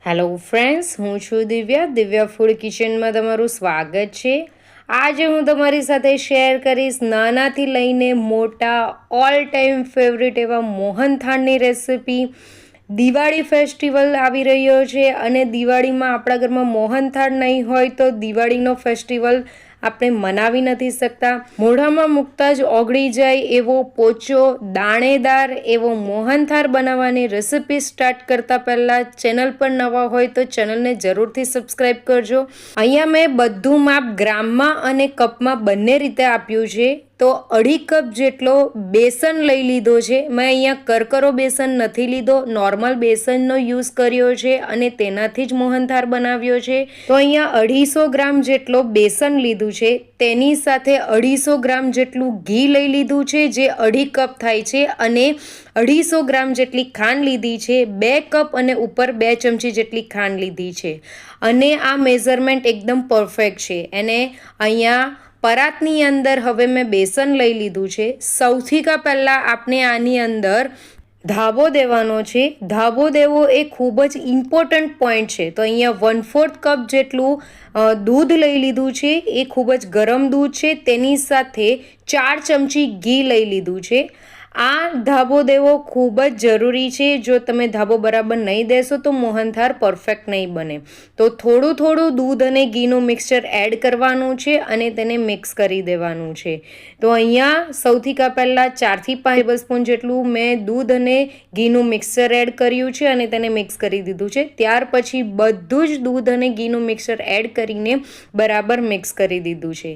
Hello friends, હું છું Divya food કિચનમાં તમારું સ્વાગત છે। આજે હું તમારી સાથે શેર કરીશ નાનાથી લઈને મોટા ઓલ ટાઈમ ફેવરિટ એવા મોહનથાળની રેસિપી। દિવાળી ફેસ્ટિવલ આવી રહ્યો છે અને દિવાળીમાં આપણા ઘરમાં મોહનથાળ નહીં હોય તો દિવાળીનો ફેસ્ટિવલ આપણે મનાવી નથી શકતા। મોઢામાં મૂકતા જ ઓગળી જાય એવો પોચો દાણેદાર એવો મોહનથાળ બનાવવાની રેસિપી સ્ટાર્ટ કરતાં પહેલાં ચેનલ પર નવા હોય તો ચેનલને જરૂરથી સબસ્ક્રાઈબ કરજો। અહીંયા મેં બધું માપ ગ્રામમાં અને કપમાં બંને રીતે આપ્યું છે। તો 2.5 કપ જેટલો બેસન લઈ લીધો છે। મેં અહીંયા કરકરો બેસન નથી લીધો, નોર્મલ બેસનનો યુઝ કર્યો છે અને તેનાથી જ મોહનથાળ બનાવ્યો છે। તો અહીંયા 250 ગ્રામ જેટલો બેસન લીધું છે, તેની સાથે 250 ગ્રામ જેટલું ઘી લઈ લીધું છે જે 2.5 કપ થાય છે અને 250 ગ્રામ જેટલી ખાંડ લીધી છે। 2 કપ અને ઉપર 2 ચમચી જેટલી ખાંડ લીધી છે અને આ મેઝરમેન્ટ એકદમ પરફેક્ટ છે। એને અહીંયા પરાતની અંદર હવે મેં બેસન લઈ લીધું છે। સૌથી પહેલાં આપણે આની અંદર ધાબો દેવાનો છે। ધાબો દેવો એ ખૂબ જ ઇમ્પોર્ટન્ટ પોઈન્ટ છે। તો અહીંયા 1/4 કપ જેટલું દૂધ લઈ લીધું છે, એ ખૂબ જ ગરમ દૂધ છે। તેની સાથે 4 ચમચી ઘી લઈ લીધું છે। આ ધાબો દેવો ખૂબ જ જરૂરી છે। જો તમે ધાબો બરાબર નહીં દેશો તો મોહનથાળ પરફેક્ટ નહીં બને। તો થોડું થોડું દૂધ અને ઘીનું મિક્સચર એડ કરવાનું છે અને તેને મિક્સ કરી દેવાનું છે। તો અહીંયા સૌથી પહેલાં 4 થી 5 ટેબલસ્પૂન જેટલું મેં દૂધ અને ઘીનું મિક્સચર એડ કર્યું છે અને તેને મિક્સ કરી દીધું છે। ત્યાર પછી બધું જ દૂધ અને ઘીનું મિક્સચર એડ કરીને બરાબર મિક્સ કરી દીધું છે।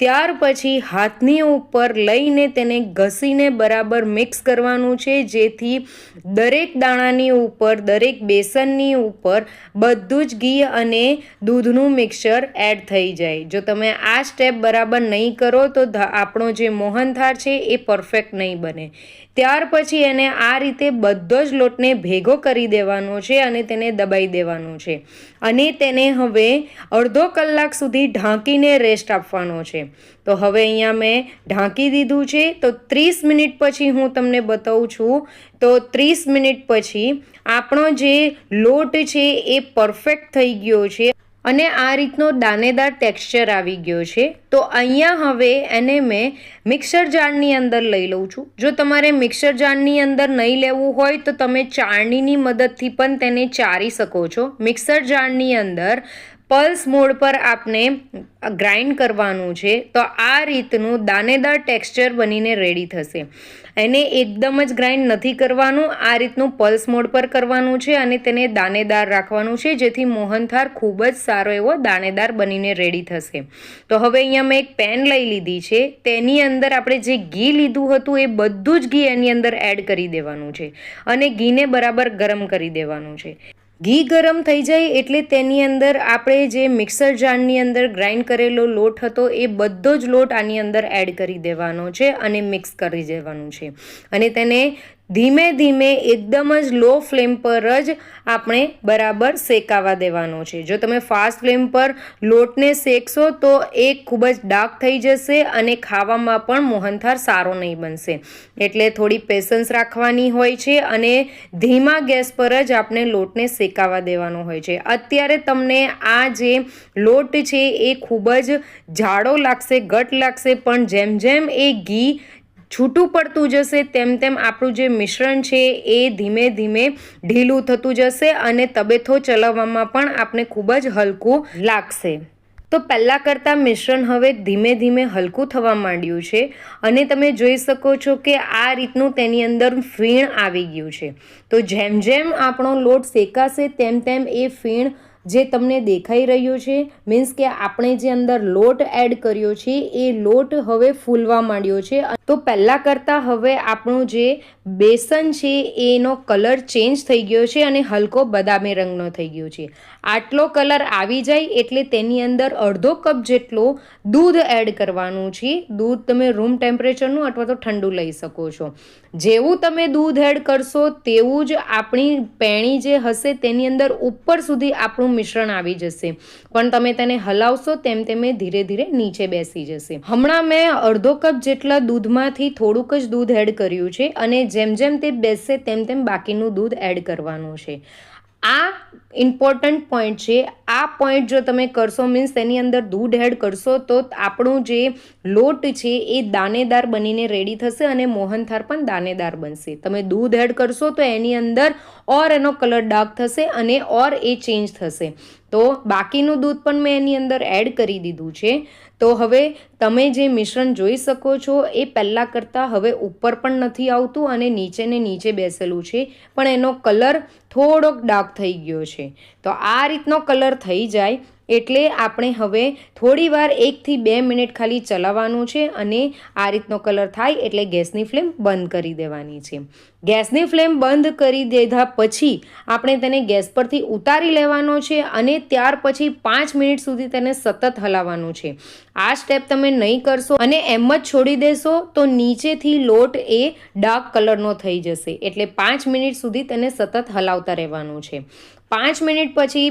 ત્યાર પછી હાથની ઉપર લઈને તેને ઘસીને બરાબર મિક્સ કરવાનું છે, જેથી દરેક દાણાની ઉપર, દરેક બેસનની ઉપર બધું જ ઘી અને દૂધનું મિક્સચર એડ થઈ જાય। જો તમે આ સ્ટેપ બરાબર નહીં કરો તો આપણો જે મોહનથાળ છે એ પરફેક્ટ નહીં બને। ત્યાર પછી એને આ રીતે બધો જ લોટને ભેગો કરી દેવાનો છે અને તેને દબાઈ દેવાનો છે અને તેને હવે અડધો કલાક સુધી ઢાંકીને રેસ્ટ આપવાનો છે। તો હવે અહીંયા મેં ઢાંકી દીધું છે। તો 30 મિનિટ પછી હું તમને બતાવું છું। તો 30 મિનિટ પછી આપણો જે લોટ છે એ પરફેક્ટ થઈ ગયો છે અને આ રીતનો દાણેદાર ટેક્સચર આવી ગયો છે। તો અહીંયા હવે એને મેં મિક્સર જારની અંદર લઈ લઉં છું। જો તમારે મિક્સર જારની અંદર નહીં લેવું હોય તો તમે ચાળણીની મદદથી પણ તેને ચાળી શકો છો। મિક્સર જારની અંદર પલ્સ મોડ પર આપણે ગ્રાઇન્ડ કરવાનું છે। તો આ રીતનું દાણેદાર ટેક્સચર બનીને રેડી થશે। એને એકદમ જ ગ્રાઇન્ડ નથી કરવાનું, આ રીતનું પલ્સ મોડ પર કરવાનું છે અને તેને દાણેદાર રાખવાનું છે, જેથી મોહનથાળ ખૂબ જ સારો એવો દાણેદાર બનીને રેડી થશે। તો હવે અહીંયા મેં એક પેન લઈ લીધી છે, તેની અંદર આપણે જે ઘી લીધું હતું એ બધું જ ઘી એની અંદર એડ કરી દેવાનું છે અને ઘીને બરાબર ગરમ કરી દેવાનું છે। ઘી ગરમ થઈ જાય એટલે તેની અંદર આપણે જે મિક્સર જારની અંદર ગ્રાઇન્ડ કરેલો લોટ હતો એ બધો જ લોટ આની અંદર એડ કરી દેવાનો છે અને મિક્સ કરી દેવાનું છે અને તેને ધીમે ધીમે એકદમ જ લો ફ્લેમ પર જ આપણે બરાબર શેકાવા દેવાનો છે। જો તમે ફાસ્ટ ફ્લેમ પર લોટને શેકશો તો એ ખૂબ જ ડાર્ક થઈ જશે અને ખાવામાં પણ મોહનથાળ સારો નહીં બનશે। એટલે થોડી પેશન્સ રાખવાની હોય છે અને ધીમા ગેસ પર જ આપણે લોટને શેકાવા દેવાનો હોય છે। અત્યારે તમને આ જે લોટ છે એ ખૂબ જ જાડો લાગશે, ઘટ લાગશે, પણ જેમ જેમ એ ઘી છૂટું પડતું જશે તેમ તેમ આપણું જે મિશ્રણ છે એ ધીમે ધીમે ઢીલું થતું જશે અને તબેથો ચલાવવામાં પણ આપણે ખૂબ જ હલકું લાગશે। તો પહેલાં કરતાં મિશ્રણ હવે ધીમે ધીમે હલકું થવા માંડ્યું છે અને તમે જોઈ શકો છો કે આ રીતનું તેની અંદર ફીણ આવી ગયું છે। તો જેમ જેમ આપણો લોટ શેકાશે તેમ તેમ એ ફીણ જે તમને દેખાઈ રહ્યો છે, મીન્સ કે આપણે જે અંદર લોટ એડ કર્યો છે એ લોટ હવે ફૂલવા માંડ્યો છે। તો પહેલાં કરતાં હવે આપણું જે બેસન છે એનો કલર ચેન્જ થઈ ગયો છે અને હલકો બદામી રંગનો થઈ ગયો છે। આટલો કલર આવી જાય એટલે તેની અંદર અડધો કપ જેટલો દૂધ એડ કરવાનું છે। દૂધ તમે રૂમ ટેમ્પરેચરનું અથવા તો ઠંડુ લઈ શકો છો। જેવું તમે દૂધ એડ કરશો તેવું જ આપણી પેણી જે હશે તેની અંદર ઉપર સુધી આપણું મિશ્રણ આવી જશે, પણ તમે તેને હલાવશો તેમ તેમ ધીરે ધીરે નીચે બેસી જશે। હમણાં મેં અડધો કપ જેટલા દૂધમાંથી થોડુંક જ દૂધ એડ કર્યું છે અને જેમ જેમ તે બેસશે તેમ તેમ બાકીનું દૂધ એડ કરવાનું છે। આ ઇમ્પોર્ટન્ટ પોઈન્ટ છે. આ પોઈન્ટ જો તમે કરશો મીન્સ તેની અંદર દૂધ એડ કરશો તો આપણું જે લોટ છે એ દાણેદાર બનીને રેડી થશે અને મોહનથાળ પણ દાણેદાર બનશે. તમે દૂધ એડ કરશો તો એની અંદર ઓર એનો કલર ડાર્ક થશે અને ઓર એ ચેન્જ થશે. તો બાકીનું દૂધ પણ મેં એની અંદર એડ કરી દીધું છે. તો હવે તમે જે મિશ્રણ જોઈ શકો છો એ પહેલાં કરતાં હવે ઉપર પણ નથી આવતું અને નીચે ને નીચે બેસેલું છે, પણ એનો કલર થોડોક ડાર્ક થઈ ગયો છે. તો આ રીતનો કલર થઈ જાય એટલે આપણે હવે થોડી વાર 1 થી 2 મિનિટ ખાલી ચલાવવાનું છે અને આ રીતનો કલર થાય એટલે ગેસની ફ્લેમ બંધ કરી દેવાની છે. ગેસની ફ્લેમ બંધ કરી દીધા પછી આપણે તેને ગેસ પરથી ઉતારી લેવાનો છે અને ત્યાર પછી 5 મિનિટ સુધી તેને સતત હલાવવાનું છે. આ સ્ટેપ તમે નહીં કરશો અને એમ જ છોડી દેશો તો નીચેથી લોટ એ ડાર્ક કલરનો થઈ જશે. એટલે 5 મિનિટ સુધી તેને સતત હલાવતા રહેવાનું છે. 5 મિનિટ પછી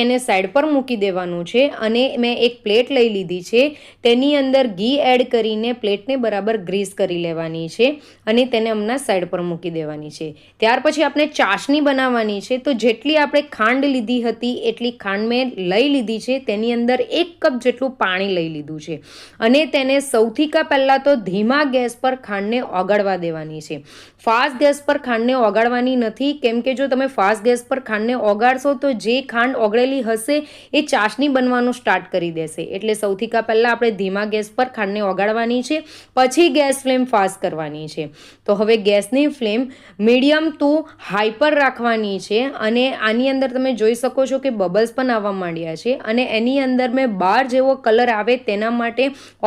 એને સાઈડ પર મૂકી દેવાનું છે અને મેં એક પ્લેટ લઈ લીધી છે. તેની અંદર ઘી એડ કરીને પ્લેટને બરાબર ગ્રીસ કરી લેવાની છે અને તેને હમણાં સાઈડ પર મૂકી દેવાની છે. ત્યાર પછી આપણે ચાસણી બનાવવાની છે. તો જેટલી આપણે ખાંડ લીધી હતી એટલી ખાંડ મેં લઈ લીધી છે. તેની અંદર 1 કપ જેટલું પાણી લઈ લીધું છે અને તેને સૌથી પહેલાં તો ધીમા ગેસ પર ખાંડને ઓગાળવા દેવાની છે. ફાસ્ટ ગેસ પર ખાંડને ઓગાળવાની નથી, કેમ કે જો તમે ફાસ્ટ ગેસ પર ખાંડને ઓગાળશો તો જે ખાંડ ઓગળેલી હશે એ ચાસણી બનવાનું સ્ટાર્ટ કરી દેશે. એટલે સૌથી પહેલાં આપણે ધીમા ગેસ પર ખાંડને ઓગાળવાની છે, પછી ગેસ ફ્લેમ ફાસ્ટ કરવાની છે. તો હવે ગેસની ફ્લેમ મીડિયમ ટુ હાઈ પર રાખવાની છે અને આની અંદર તમે જોઈ શકો છો કે બબલ્સ પણ આવવા માંડ્યા છે અને એની અંદર મેં 12 જેવો કલર આવે તેના માટે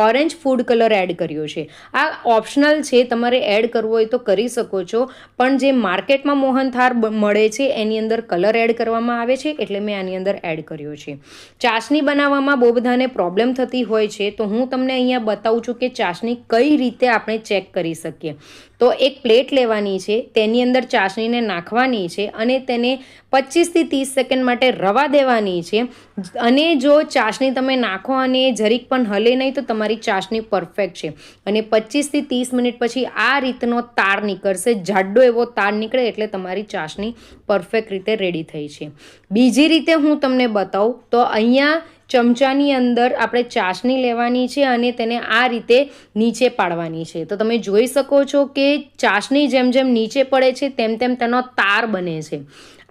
ઓરેન્જ ફૂડ કલર એડ કર્યો છે. આ ઓપ્શનલ છે, તમારે એડ કરવો હોય તો કરી શકો છો, પણ જે માર્કેટમાં મોહનથાળ મળે છે એની અંદર કલર એડ કરવામાં આવે છે એટલે મેં આની અંદર એડ કર્યો છે. ચાસણી બનાવવામાં બહુ બધાને પ્રોબ્લેમ થતી હોય છે, તો હું તમને અહીંયા બતાવું છું કે ચાસણી કઈ રીતે આપણે ચેક કરી શકીએ. તો એક પ્લેટ લેવાની છે, તેની અંદર ચાસણીને નાખવાની છે અને તેને 25 થી 30 સેકન્ડ માટે રવા દેવાની છે. અને જો ચાસણી તમે નાખો અને જરીક પણ હલે નહીં તો તમારી ચાસણી પરફેક્ટ છે. અને 25 થી 30 મિનિટ પછી આ રીતનો તાર નીકળશે, જાડો એવો તાર નીકળે એટલે તમારી ચાસણી પરફેક્ટ રીતે રેડી થઈ છે. બીજી રીતે હું તમને બતાવું તો અહીંયા ચમચાની અંદર આપણે ચાસણી લેવાની છે અને તેને આ રીતે નીચે પાડવાની છે. તો તમે જોઈ શકો છો કે ચાસણી જેમ જેમ નીચે પડે છે તેમ તેમ તેનો તાર બને છે.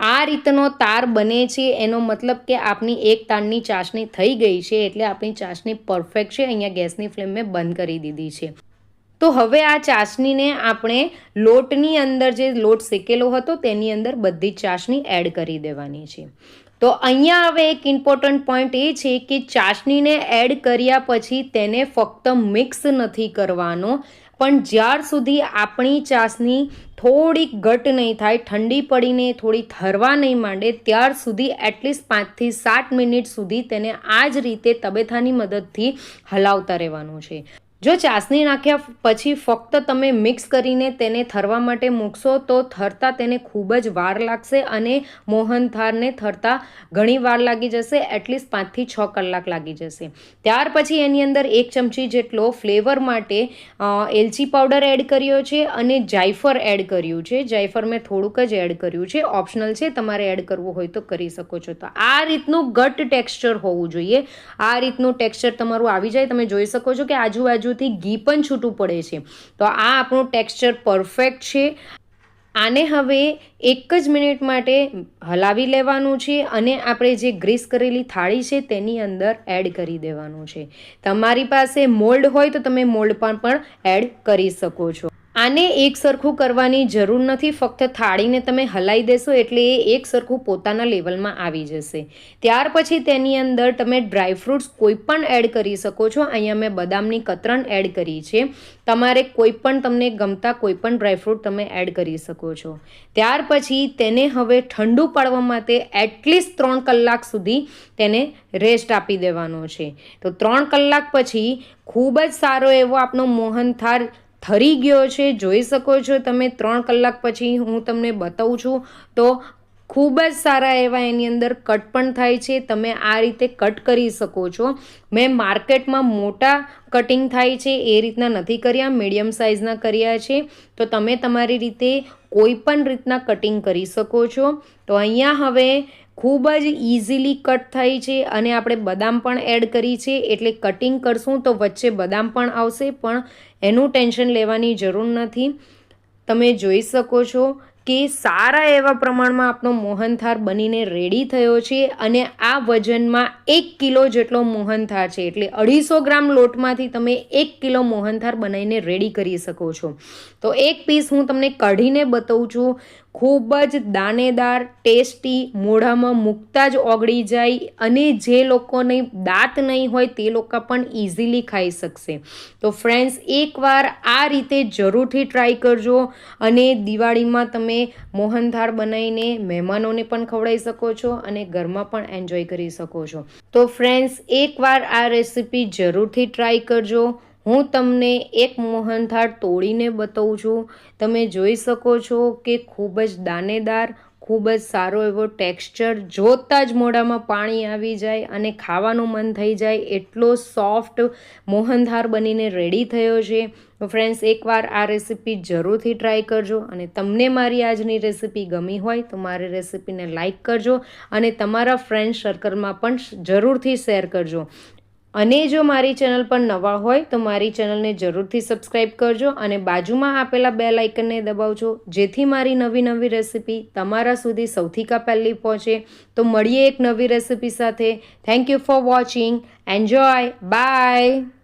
આ રીતનો તાર બને છે એનો મતલબ કે આપણી એક તારની ચાસણી થઈ ગઈ છે એટલે આપણી ચાસણી પરફેક્ટ છે. અહીંયા ગેસની ફ્લેમ મેં બંધ કરી દીધી છે. તો હવે આ ચાસણીને આપણે લોટની અંદર જે લોટ શેકેલો હતો તેની અંદર બધી જ ચાસણી એડ કરી દેવાની છે. તો અહીંયા હવે એક ઇમ્પોર્ટન્ટ પોઈન્ટ એ છે કે ચાસણીને એડ કર્યા પછી તેને ફક્ત મિક્સ નથી કરવાનો, પણ જ્યાર સુધી આપણી ચાસણી થોડીક ઘટ નહીં થાય, ઠંડી પડીને થોડી ઠરવા નહીં માંડે, ત્યાર સુધી એટલીસ્ટ 5 થી 7 મિનિટ સુધી તેને આ જ રીતે તબેથાની મદદથી હલાવતા રહેવાનું છે. જો ચાસણી નાખ્યા પછી ફક્ત તમે મિક્સ કરીને તેને થરવા માટે મૂકશો તો થરતા તેને ખૂબ જ વાર લાગશે અને મોહનથાળને થરતા ઘણી વાર લાગી જશે, એટલીસ્ટ 5 થી 6 કલાક લાગી જશે. ત્યાર પછી એની અંદર 1 ચમચી જેટલો ફ્લેવર માટે એલચી પાવડર એડ કર્યો છે અને જાયફળ એડ કર્યું છે. જાયફળ મેં થોડુંક જ એડ કર્યું છે, ઓપ્શનલ છે, તમારે એડ કરવું હોય તો કરી શકો છો. તો આ રીતનું ઘટ ટેક્સચર હોવું જોઈએ. આ રીતનું ટેક્સચર તમારું આવી જાય, તમે જોઈ શકો છો કે આજુબાજુ ઘી પણ છૂટું પડે છે. તો આ આપણું ટેક્સચર પરફેક્ટ છે. આને હવે 1 જ મિનિટ માટે હલાવી લેવાનું છે અને આપણે જે ગ્રીસ કરેલી થાળી છે તેની અંદર એડ કરી દેવાનું છે. તમારી પાસે મોલ્ડ હોય તો તમે મોલ્ડ પણ એડ કરી શકો છો. આને એક સરખું કરવાની જરૂર નથી, ફક્ત થાળીને તમે હલાવી દેશો એટલે એ એક સરખું પોતાના લેવલમાં આવી જશે. ત્યાર પછી તેની અંદર તમે ડ્રાયફ્રૂટ્સ કોઈ પણ એડ કરી શકો છો. અહીંયા મેં બદામની કતરણ એડ કરી છે. તમારે કોઈ પણ તમને ગમતા કોઈ પણ ડ્રાયફ્રૂટ તમે એડ કરી શકો છો. ત્યાર પછી તેને હવે ઠંડુ પાડવા માટે એટલીસ્ટ 3 કલાક સુધી તેને રેસ્ટ આપી દેવાનો છે. તો 3 કલાક પછી ખૂબ જ સારો એવો આપણો મોહનથાળ થરી ગયો છે. જોઈ શકો છો તમે 3 કલાક પછી હું તમને બતાવું છું તો ખૂબ જ સારા એવા એની અંદર કટ પણ થાય છે. તમે આ રીતે કટ કરી શકો છો. મેં માર્કેટમાં મોટા કટિંગ થાય છે એ રીતના નથી કર્યા, મીડિયમ સાઇઝના કર્યા છે. તો તમે તમારી રીતે કોઈ પણ રીતના કટિંગ કરી શકો છો. તો અહીંયા હવે ખૂબ જ ઇઝીલી કટ થાય છે અને આપણે બદામ પણ એડ કરી છે, એટલે કટિંગ કરશું તો વચ્ચે બદામ પણ આવશે, પણ એનું ટેન્શન લેવાની જરૂર નથી. તમે જોઈ શકો છો કે સારા એવા પ્રમાણમાં આપણો મોહનથાળ બનીને રેડી થયો છે અને આ વજનમાં 1 કિલો જેટલો મોહનથાળ છે, એટલે 250 ગ્રામ લોટમાંથી તમે 1 કિલો મોહનથાળ બનાવીને રેડી કરી શકો છો. તો એક પીસ હું તમને કાઢીને બતાવું છું. ખૂબ જ દાણેદાર, ટેસ્ટી, મોઢામાં મૂકતા જ ઓગળી જાય અને જે લોકોને દાંત નહીં હોય તે લોકો પણ ઇઝીલી ખાઈ શકશે. તો ફ્રેન્ડ્સ, એકવાર આ રીતે જરૂરથી ટ્રાય કરજો અને દિવાળીમાં તમે મોહનથાળ બનાવીને મહેમાનોને પણ ખવડાવી શકો છો અને ઘરમાં પણ એન્જોય કરી શકો છો. તો ફ્રેન્ડ્સ, એકવાર આ રેસીપી જરૂરથી ટ્રાય કરજો. હું તમને એક મોહનથાળ તોડીને બતાવું છું. તમે જોઈ શકો છો કે ખૂબ જ દાણેદાર, ખૂબ જ સારો એવો ટેક્સચર, જોતાં જ મોઢામાં પાણી આવી જાય અને ખાવાનું મન થઈ જાય એટલો સોફ્ટ મોહનથાળ બનીને રેડી થયો છે. તો ફ્રેન્ડ્સ, એકવાર આ રેસીપી જરૂરથી ટ્રાય કરજો અને તમને મારી આજની રેસીપી ગમી હોય તો મારી રેસીપીને લાઇક કરજો અને તમારા ફ્રેન્ડ સર્કલમાં પણ જરૂરથી શેર કરજો. અને જો મારી ચેનલ પર નવા હોય તો મારી ચેનલને જરૂરથી સબસ્ક્રાઈબ કરજો અને બાજુમાં આપેલા બેલ આઇકનને દબાવજો, જેથી મારી નવી રેસીપી તમારા સુધી સૌથી પહેલી પહોંચે. તો મળીએ એક નવી રેસીપી સાથે. Thank you for watching. Enjoy. By.